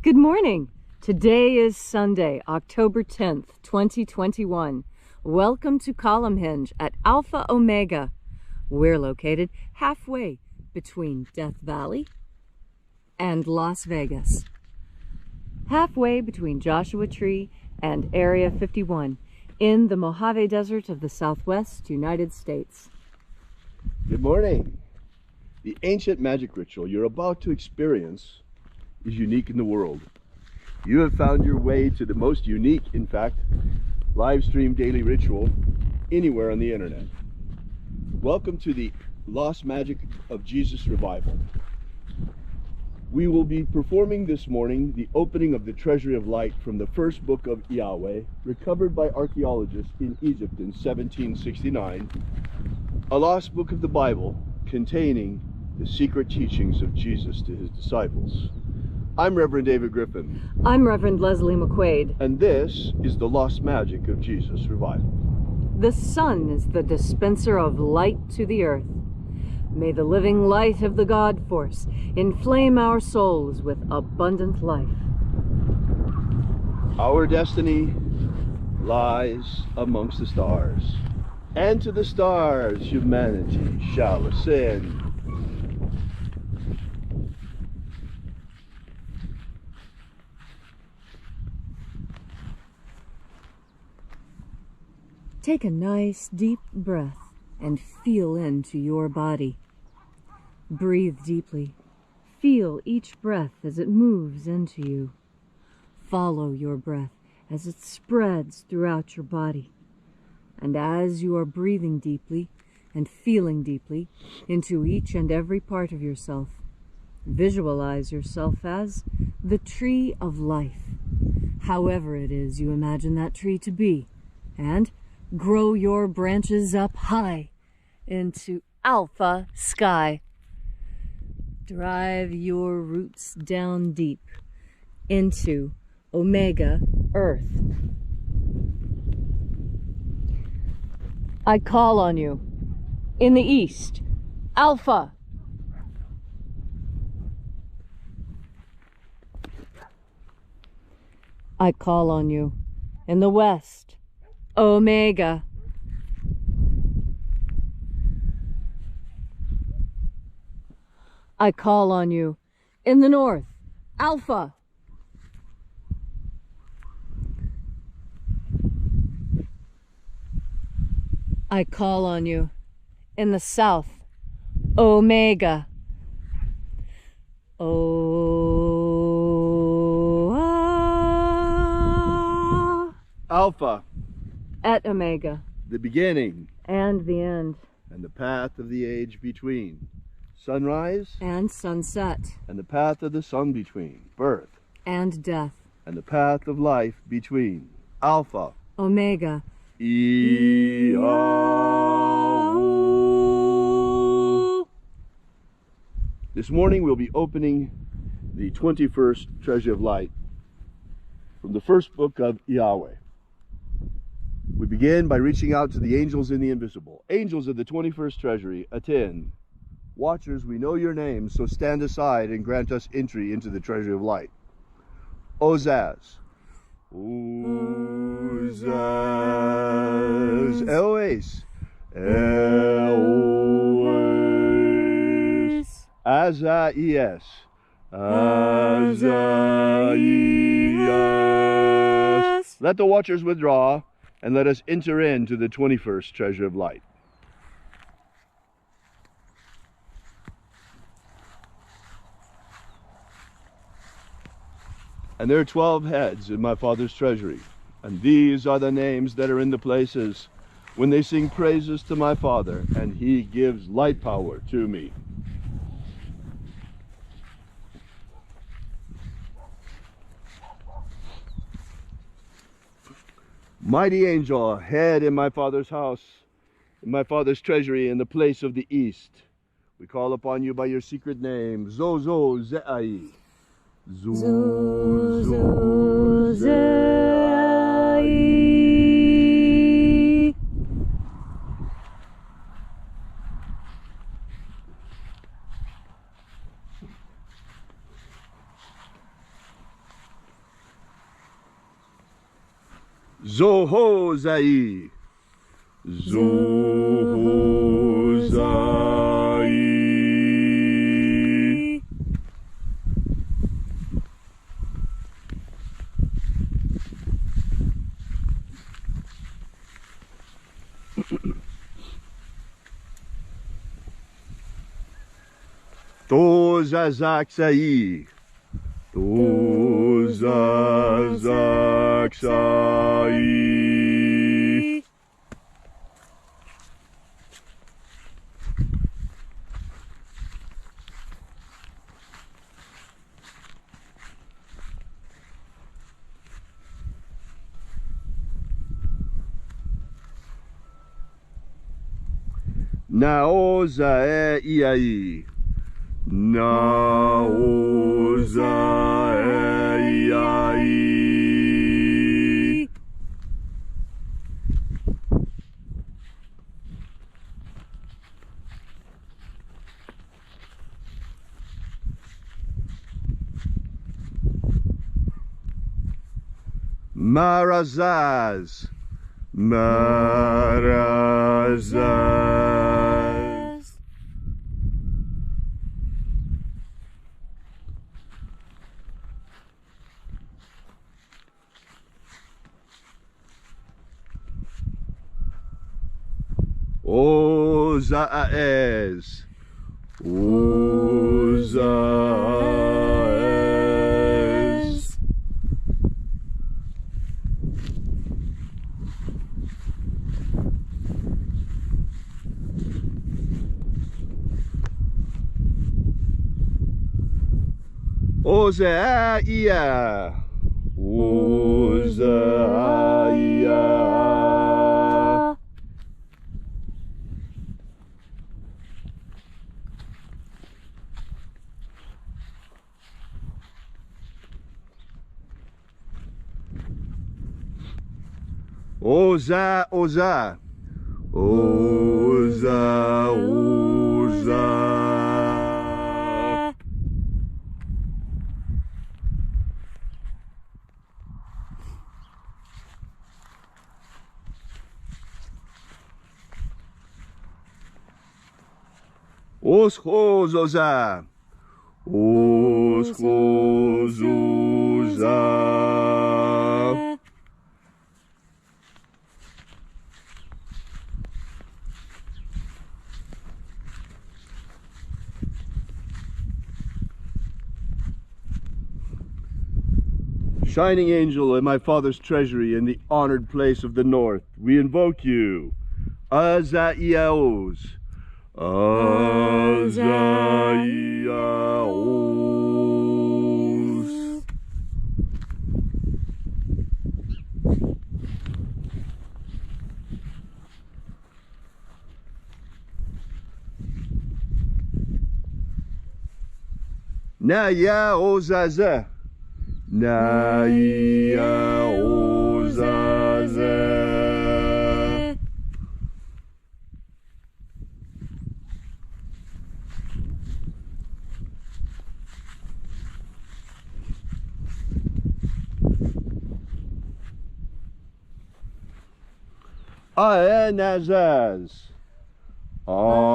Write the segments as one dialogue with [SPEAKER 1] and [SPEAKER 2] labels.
[SPEAKER 1] Good morning. Today is Sunday, October 10th, 2021. Welcome to Column Hinge at Alpha Omega. We're located halfway between Death Valley and Las Vegas. Halfway between Joshua Tree and Area 51 in the Mojave Desert of the Southwest United States.
[SPEAKER 2] Good morning. The ancient magic ritual you're about to experience is unique in the world. You have found your way to the most unique, in fact, live stream daily ritual anywhere on the internet. Welcome to the Lost Magic of Jesus Revival. We will be performing this morning the opening of the Treasury of Light from the first book of IAOE, recovered by archaeologists in Egypt in 1769, a lost book of the Bible containing the secret teachings of Jesus to his disciples. I'm Reverend David Griffin.
[SPEAKER 1] I'm Reverend Leslie McQuade.
[SPEAKER 2] And this is the Lost Magic of Jesus Revival.
[SPEAKER 1] The sun is the dispenser of light to the earth. May the living light of the God Force inflame our souls with abundant life.
[SPEAKER 2] Our destiny lies amongst the stars, and to the stars humanity shall ascend.
[SPEAKER 1] Take a nice deep breath and feel into your body. Breathe deeply. Feel each breath as it moves into you. Follow your breath as it spreads throughout your body. And as you are breathing deeply and feeling deeply into each and every part of yourself, visualize yourself as the tree of life, however it is you imagine that tree to be, and grow your branches up high into alpha sky. Drive your roots down deep into omega earth. I call on you in the east, alpha. I call on you in the west, omega. I call on you in the north, alpha. I call on you in the south, omega.
[SPEAKER 2] Alpha.
[SPEAKER 1] At omega.
[SPEAKER 2] The beginning.
[SPEAKER 1] And the end.
[SPEAKER 2] And the path of the age between. Sunrise.
[SPEAKER 1] And sunset.
[SPEAKER 2] And the path of the sun between. Birth.
[SPEAKER 1] And death.
[SPEAKER 2] And the path of life between. Alpha.
[SPEAKER 1] Omega.
[SPEAKER 2] IAOE. This morning we'll be opening the 21st Treasury of Light from the first book of IAOE. We begin by reaching out to the angels in the invisible. Angels of the 21st Treasury, attend. Watchers, we know your names, so stand aside and grant us entry into the Treasury of Light. Ozaz. Ozaz. Eloes. Eloes. Azaias. Azaias. Let the watchers withdraw, and let us enter into the 21st Treasure of Light. And there are 12 heads in my Father's treasury, and these are the names that are in the places when they sing praises to my Father, and he gives light power to me. Mighty angel, head in my Father's house, in my Father's treasury, in the place of the east, we call upon you by your secret name, Zozo Ze'ai. Zozo Ze'ai. Zohozai. Zohozai. Tozazaksai. Tozazaksai. Naozae iai. Naozae iai. Marazaz. Marazaz. Ozaez. Ozaez. Ozaia. Ozaia. Oza, Oza. Oza, Oza. Oschozoza. Oschozoza. Shining angel in my father's treasury in the honored place of the north, we invoke you. Azaiaos. Azaiaos. Naya Ozaza. Naya Ozaza. Aenazaz. Aenazaz.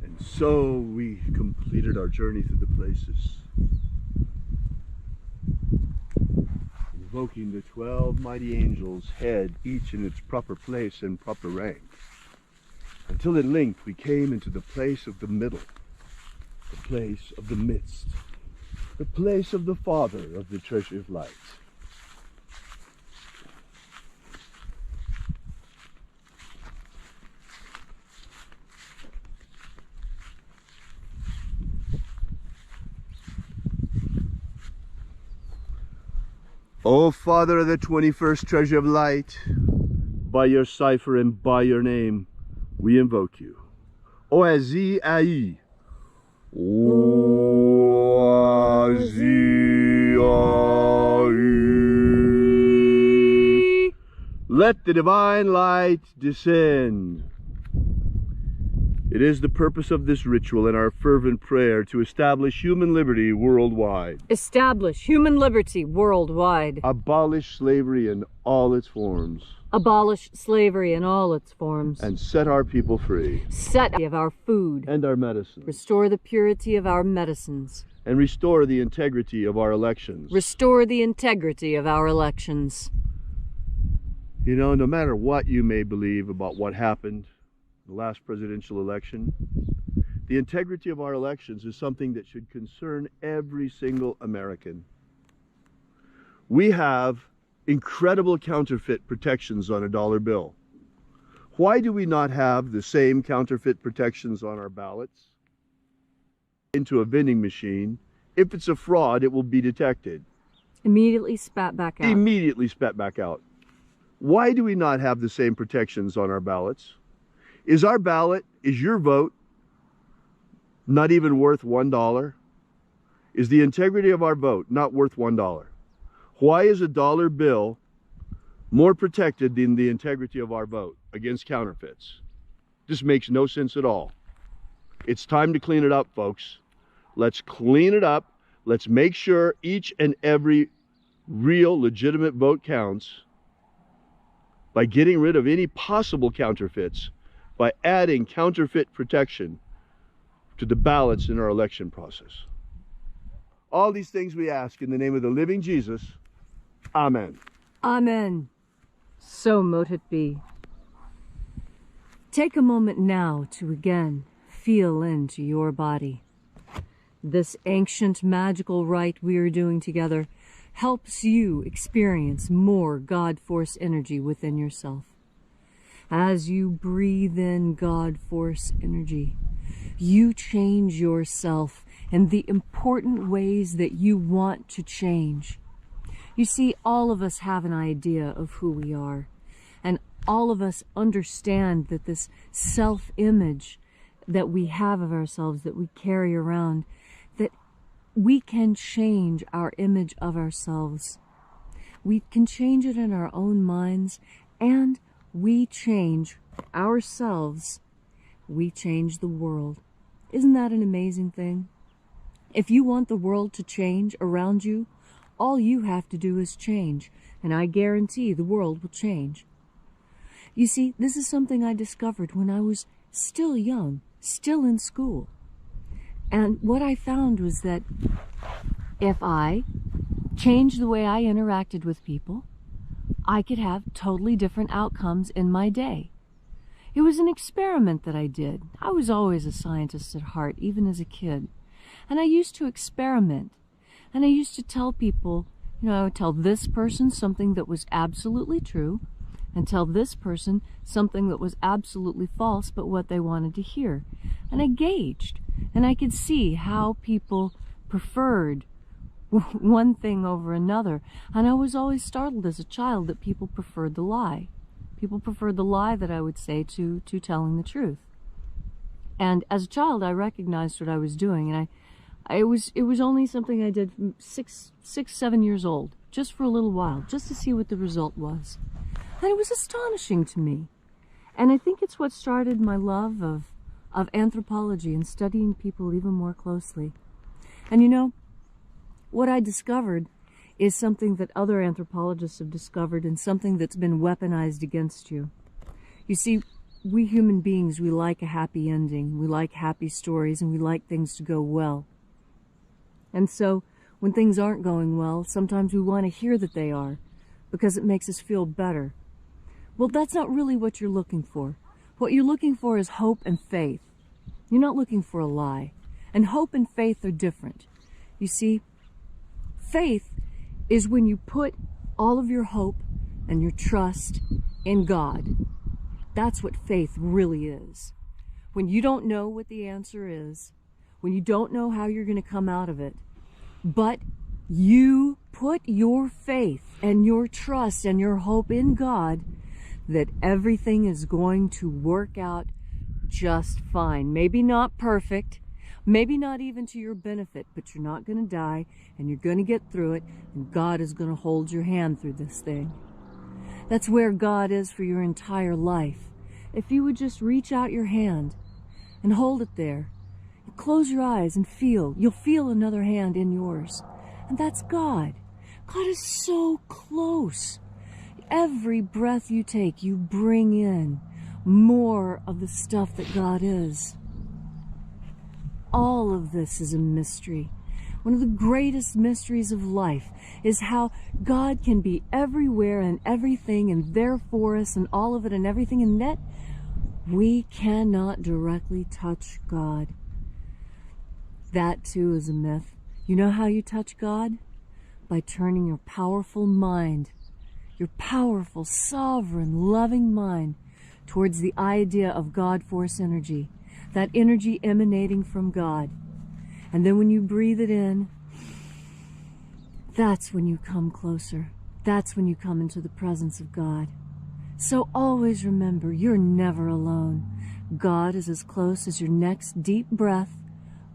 [SPEAKER 2] And so we completed our journey through the places, invoking the 12 mighty angels, head each in its proper place and proper rank, until at length we came into the place of the middle, the place of the midst, the place of the Father of the treasure of light. O Father of the 21st treasure of light, by your cipher and by your name, we invoke you. Oazi Ai. Oazi Ai. Let the divine light descend. It is the purpose of this ritual and our fervent prayer to establish human liberty worldwide.
[SPEAKER 1] Establish human liberty worldwide.
[SPEAKER 2] Abolish slavery in all its forms.
[SPEAKER 1] Abolish slavery in all its forms.
[SPEAKER 2] And set our people free.
[SPEAKER 1] Set of our food.
[SPEAKER 2] And our medicine.
[SPEAKER 1] Restore the purity of our medicines.
[SPEAKER 2] And restore the integrity of our elections.
[SPEAKER 1] Restore the integrity of our elections.
[SPEAKER 2] You know, no matter what you may believe about what happened the last presidential election, the integrity of our elections is something that should concern every single American. We have incredible counterfeit protections on a dollar bill. Why do we not have the same counterfeit protections on our ballots? Into a vending machine. If it's a fraud, it will be detected.
[SPEAKER 1] Immediately spat back out.
[SPEAKER 2] Immediately spat back out. Why do we not have the same protections on our ballots? Is our ballot, is your vote not even worth $1? Is the integrity of our vote not worth $1? Why is a dollar bill more protected than the integrity of our vote against counterfeits? This makes no sense at all. It's time to clean it up, folks. Let's clean it up. Let's make sure each and every real, legitimate vote counts by getting rid of any possible counterfeits, by adding counterfeit protection to the ballots in our election process. All these things we ask in the name of the living Jesus. Amen.
[SPEAKER 1] Amen. So mote it be. Take a moment now to again feel into your body. This ancient magical rite we are doing together helps you experience more God Force energy within yourself. As you breathe in God Force energy, you change yourself in the important ways that you want to change. You see, all of us have an idea of who we are, and all of us understand that this self-image that we have of ourselves, that we carry around, that we can change our image of ourselves. We can change it in our own minds, and we change ourselves. We change the world. Isn't that an amazing thing? If you want the world to change around you, all you have to do is change, and I guarantee the world will change. You see, this is something I discovered when I was still young, still in school. And what I found was that if I changed the way I interacted with people, I could have totally different outcomes in my day. It was an experiment that I did. I was always a scientist at heart, even as a kid. And I used to experiment. And I used to tell people, you know, I would tell this person something that was absolutely true, and tell this person something that was absolutely false, but what they wanted to hear. And I gauged, and I could see how people preferred one thing over another. And I was always startled as a child that people preferred the lie. People preferred the lie that I would say to telling the truth. And as a child, I recognized what I was doing, and it was only something I did from 7 years old, just for a little while, just to see what the result was. And it was astonishing to me. And I think it's what started my love of anthropology and studying people even more closely. And you know, what I discovered is something that other anthropologists have discovered, and something that's been weaponized against you. You see, we human beings, we like a happy ending, we like happy stories, and we like things to go well. And so, when things aren't going well, sometimes we want to hear that they are, because it makes us feel better. Well, that's not really what you're looking for. What you're looking for is hope and faith. You're not looking for a lie. And hope and faith are different. You see, faith is when you put all of your hope and your trust in God. That's what faith really is. When you don't know what the answer is, when you don't know how you're going to come out of it, but you put your faith and your trust and your hope in God, that everything is going to work out just fine. Maybe not perfect, maybe not even to your benefit, but you're not going to die, and you're going to get through it, and God is going to hold your hand through this thing. That's where God is for your entire life. If you would just reach out your hand and hold it there, close your eyes and feel, you'll feel another hand in yours. And that's God. God is so close. Every breath you take, you bring in more of the stuff that God is. All of this is a mystery. One of the greatest mysteries of life is how God can be everywhere and everything and there for us and all of it and everything, and yet we cannot directly touch God. That too is a myth. You know how you touch God? By turning your powerful mind, your powerful, sovereign, loving mind towards the idea of God force energy, that energy emanating from God. And then when you breathe it in, that's when you come closer. That's when you come into the presence of God. So always remember, you're never alone. God is as close as your next deep breath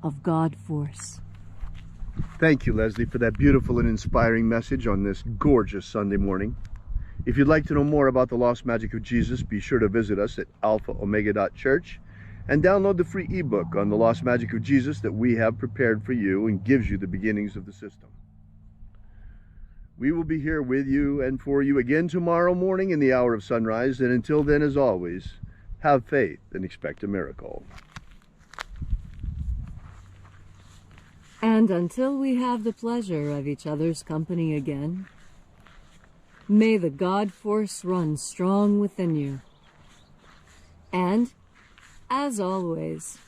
[SPEAKER 1] of God force.
[SPEAKER 2] Thank you, Leslie, for that beautiful and inspiring message on this gorgeous Sunday morning. If you'd like to know more about the Lost Magic of Jesus, be sure to visit us at alphaomega.church and download the free ebook on the Lost Magic of Jesus that we have prepared for you and gives you the beginnings of the system. We will be here with you and for you again tomorrow morning in the hour of sunrise, and until then, as always, have faith and expect a miracle.
[SPEAKER 1] And until we have the pleasure of each other's company again, may the God force run strong within you. And, as always,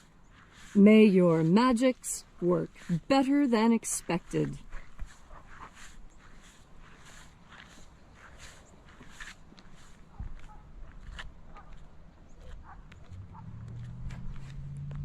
[SPEAKER 1] may your magics work better than expected.